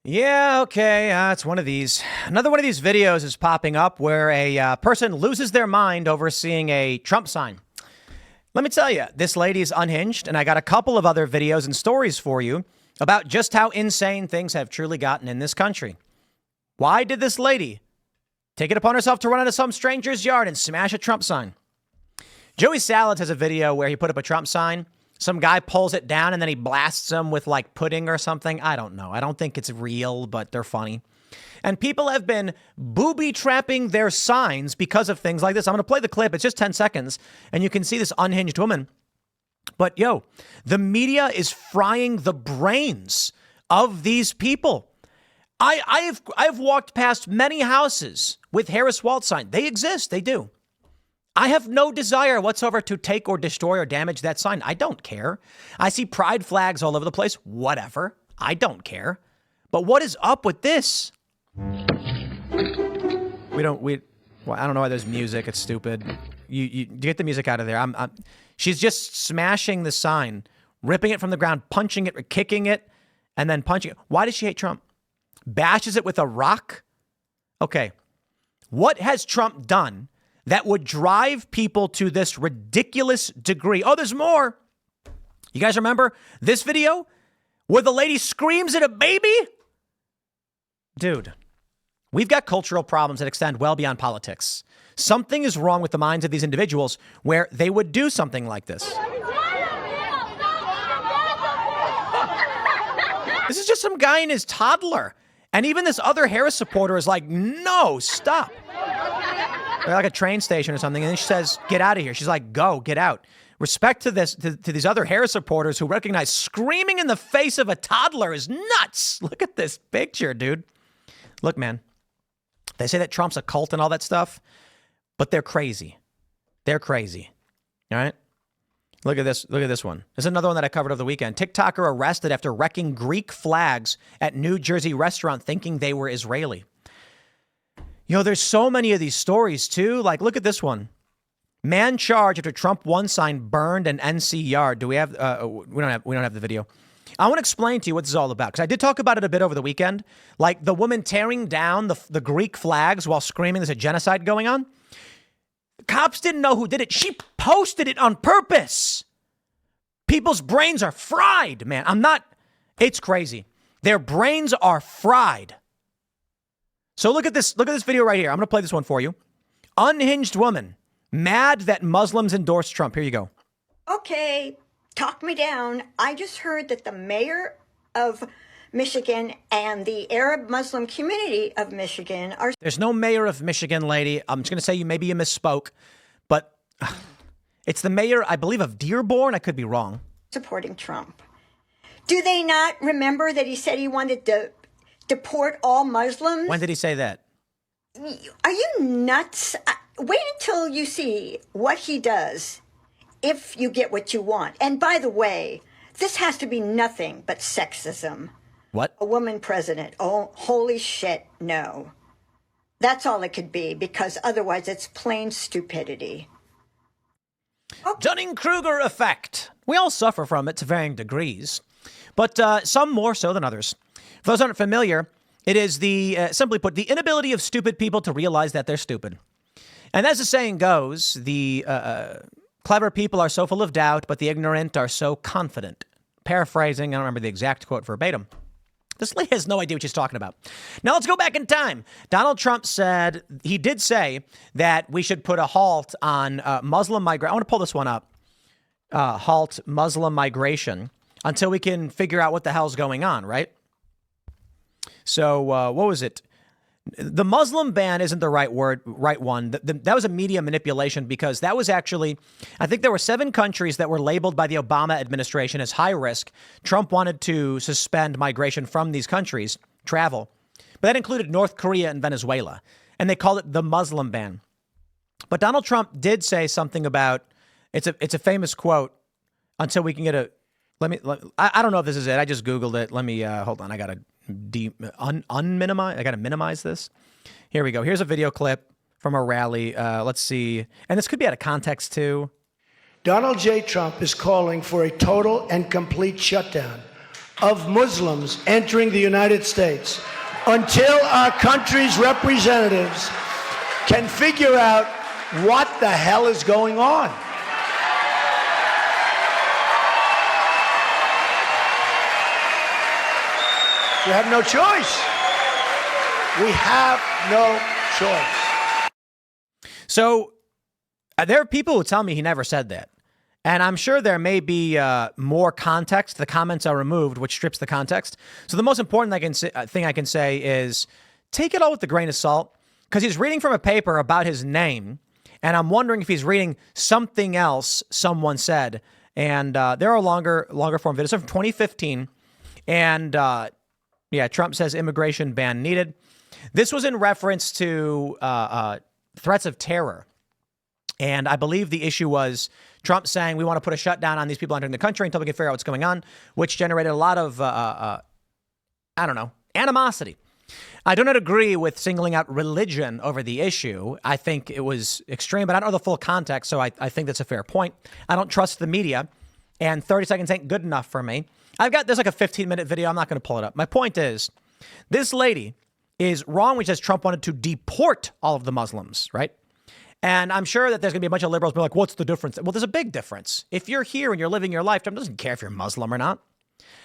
Yeah, okay, it's one of these. Another one of these videos is popping up where a person loses their mind over seeing a Trump sign. Let me tell you, this lady's unhinged, and I got a couple of other videos and stories for you about just how insane things have truly gotten in this country. Why did this lady take it upon herself to run into some stranger's yard and smash a Trump sign? Joey Salads has a video where he put up a Trump sign. Some guy pulls it down and then he blasts him with like pudding or something. I don't know. I don't think it's real, but they're funny. And people have been booby-trapping their signs because of things like this. I'm going to play the clip. It's just 10 seconds. And you can see this unhinged woman. But yo, the media is frying the brains of these people. I've walked past many houses with Harris Waltz sign. They exist. They do. I have no desire whatsoever to take or destroy or damage that sign. I don't care. I see pride flags all over the place. Whatever. I don't care. But what is up with this? Well, I don't know why there's music. It's stupid. You get the music out of there. She's just smashing the sign, ripping it from the ground, punching it, kicking it, and then punching it. Why does she hate Trump? Bashes it with a rock? Okay. What has Trump done that would drive people to this ridiculous degree? Oh, there's more. You guys remember this video where the lady screams at a baby? Dude, we've got cultural problems that extend well beyond politics. Something is wrong with the minds of these individuals where they would do something like this. This is just some guy and his toddler. And even this other Harris supporter is like, no, stop. They're like a train station or something. And then she says, get out of here. She's like, go, get out. Respect to this, to these other Harris supporters who recognize screaming in the face of a toddler is nuts. Look at this picture, dude. Look, man, they say that Trump's a cult and all that stuff, but they're crazy. They're crazy. All right. Look at this. Look at this one. There's another one that I covered over the weekend. TikToker arrested after wrecking Greek flags at New Jersey restaurant thinking they were Israeli. You know, there's so many of these stories, too. Like, look at this one. Man charged after Trump one sign burned an NC yard. Do we have we don't have the video. I want to explain to you what this is all about, because I did talk about it a bit over the weekend. Like the woman tearing down the Greek flags while screaming there's a genocide going on. Cops didn't know who did it. She posted it on purpose. People's brains are fried, man. It's crazy. Their brains are fried. So look at this video right here. I'm going to play this one for you. Unhinged woman, mad that Muslims endorse Trump. Here you go. Okay, talk me down. I just heard that the mayor of Michigan and the Arab Muslim community of Michigan are... There's no mayor of Michigan, lady. I'm just going to say maybe you misspoke, but it's the mayor, I believe, of Dearborn. I could be wrong. ...supporting Trump. Do they not remember that he said he wanted to deport all Muslims? When did he say that? Are you nuts? Wait until you see what he does if you get what you want. And by the way, this has to be nothing but sexism. What? A woman president. Oh, holy shit, no. That's all it could be, because otherwise it's plain stupidity. Okay. Dunning-Kruger effect. We all suffer from it to varying degrees, but some more so than others. For those who aren't familiar, it is simply put, the inability of stupid people to realize that they're stupid. And as the saying goes, the clever people are so full of doubt, but the ignorant are so confident. Paraphrasing, I don't remember the exact quote verbatim. This lady has no idea what she's talking about. Now let's go back in time. Donald Trump did say that we should put a halt on Muslim migration. I want to pull this one up. Halt Muslim migration until we can figure out what the hell's going on, right? So what was it? The Muslim ban isn't the right one. That was a media manipulation, because that was actually, I think there were 7 countries that were labeled by the Obama administration as high risk. Trump wanted to suspend migration from these countries, travel, but that included North Korea and Venezuela, and they called it the Muslim ban. But Donald Trump did say something about, it's a famous quote, until we can get I don't know if this is it. I just Googled it. Let me, hold on. I got to unminimize. I got to minimize this. Here we go. Here's a video clip from a rally. Let's see. And this could be out of context too. Donald J. Trump is calling for a total and complete shutdown of Muslims entering the United States until our country's representatives can figure out what the hell is going on. We have no choice. We have no choice. So there are people who tell me he never said that. And I'm sure there may be more context. The comments are removed, which strips the context. So the most important thing I can say is take it all with a grain of salt, because he's reading from a paper about his name. And I'm wondering if he's reading something else someone said. And there are longer form videos from 2015. And Trump says immigration ban needed. This was in reference to threats of terror. And I believe the issue was Trump saying we want to put a shutdown on these people entering the country until we can figure out what's going on, which generated a lot of, animosity. I do not agree with singling out religion over the issue. I think it was extreme, but I don't know the full context, so I think that's a fair point. I don't trust the media, and 30 seconds ain't good enough for me. There's like a 15-minute video. I'm not going to pull it up. My point is, this lady is wrong when she says Trump wanted to deport all of the Muslims, right? And I'm sure that there's going to be a bunch of liberals be like, what's the difference? Well, there's a big difference. If you're here and you're living your life, Trump doesn't care if you're Muslim or not.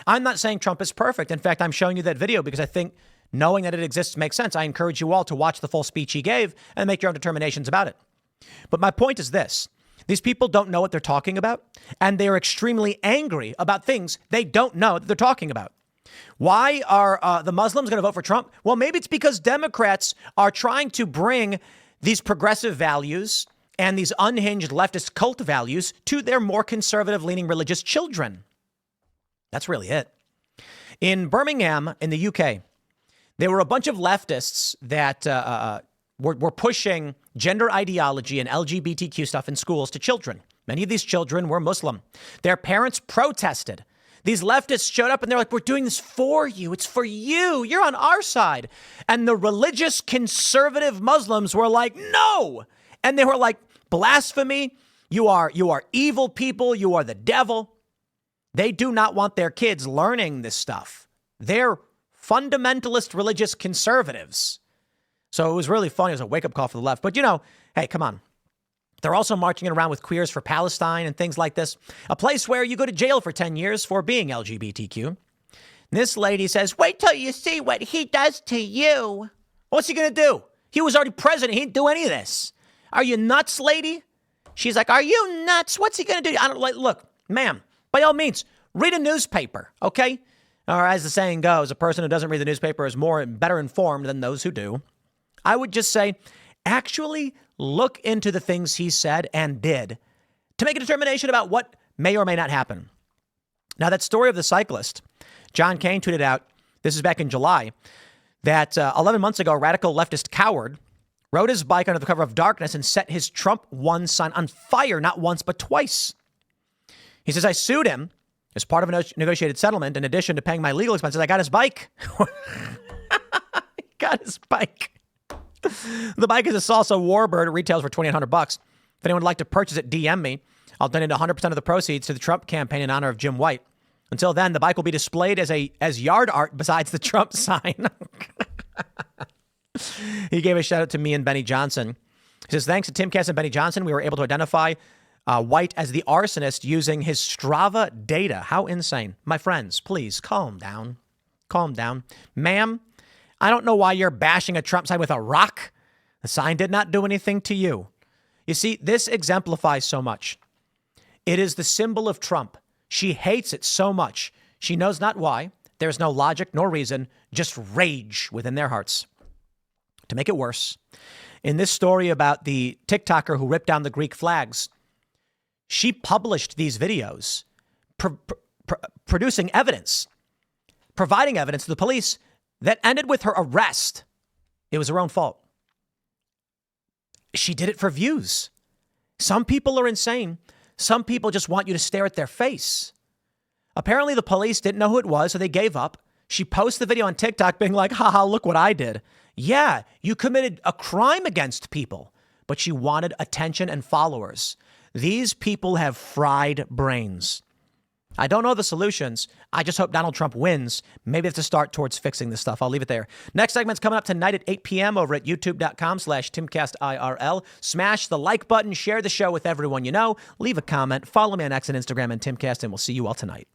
I'm not saying Trump is perfect. In fact, I'm showing you that video because I think knowing that it exists makes sense. I encourage you all to watch the full speech he gave and make your own determinations about it. But my point is this. These people don't know what they're talking about, and they are extremely angry about things they don't know that they're talking about. Why are the Muslims going to vote for Trump? Well, maybe it's because Democrats are trying to bring these progressive values and these unhinged leftist cult values to their more conservative-leaning religious children. That's really it. In Birmingham, in the UK, there were a bunch of leftists that were pushing gender ideology and LGBTQ stuff in schools to children. Many of these children were Muslim. Their parents protested. These leftists showed up and they're like, we're doing this for you. It's for you. You're on our side. And the religious conservative Muslims were like, no. And they were like, blasphemy. You are evil people. You are the devil. They do not want their kids learning this stuff. They're fundamentalist religious conservatives. So it was really funny. It was a wake-up call for the left. But, hey, come on. They're also marching around with Queers for Palestine and things like this. A place where you go to jail for 10 years for being LGBTQ. This lady says, wait till you see what he does to you. What's he going to do? He was already president. He didn't do any of this. Are you nuts, lady? She's like, are you nuts? What's he going to do? Look, ma'am, by all means, read a newspaper, okay? Or as the saying goes, a person who doesn't read the newspaper is better informed than those who do. I would just say, actually look into the things he said and did to make a determination about what may or may not happen. Now, that story of the cyclist, John Kane tweeted out, this is back in July, that 11 months ago, a radical leftist coward rode his bike under the cover of darkness and set his Trump Won sign on fire, not once, but twice. He says, I sued him as part of a negotiated settlement. In addition to paying my legal expenses, I got his bike. Got his bike. The bike is a Salsa Warbird. It retails for $2,800. If anyone would like to purchase it, DM me. I'll donate 100% of the proceeds to the Trump campaign in honor of Jim White. Until then, the bike will be displayed as yard art besides the Trump sign. He gave a shout out to me and Benny Johnson. He says, thanks to Timcast and Benny Johnson, we were able to identify White as the arsonist using his Strava data. How insane. My friends, please calm down. Calm down. Ma'am, I don't know why you're bashing a Trump sign with a rock. The sign did not do anything to you. You see, this exemplifies so much. It is the symbol of Trump. She hates it so much. She knows not why. There's no logic nor reason, just rage within their hearts. To make it worse, in this story about the TikToker who ripped down the Greek flags, she published these videos, producing evidence, providing evidence to the police that ended with her arrest. It was her own fault. She did it for views. Some people are insane. Some people just want you to stare at their face. Apparently the police didn't know who it was, so they gave up. She posted the video on TikTok being like, haha, look what I did. Yeah, you committed a crime against people, but she wanted attention and followers. These people have fried brains. I don't know the solutions. I just hope Donald Trump wins. Maybe it's a start towards fixing this stuff. I'll leave it there. Next segment's coming up tonight at 8 p.m. over at youtube.com/TimcastIRL. Smash the like button, share the show with everyone you know, leave a comment, follow me on X and Instagram and Timcast, and we'll see you all tonight.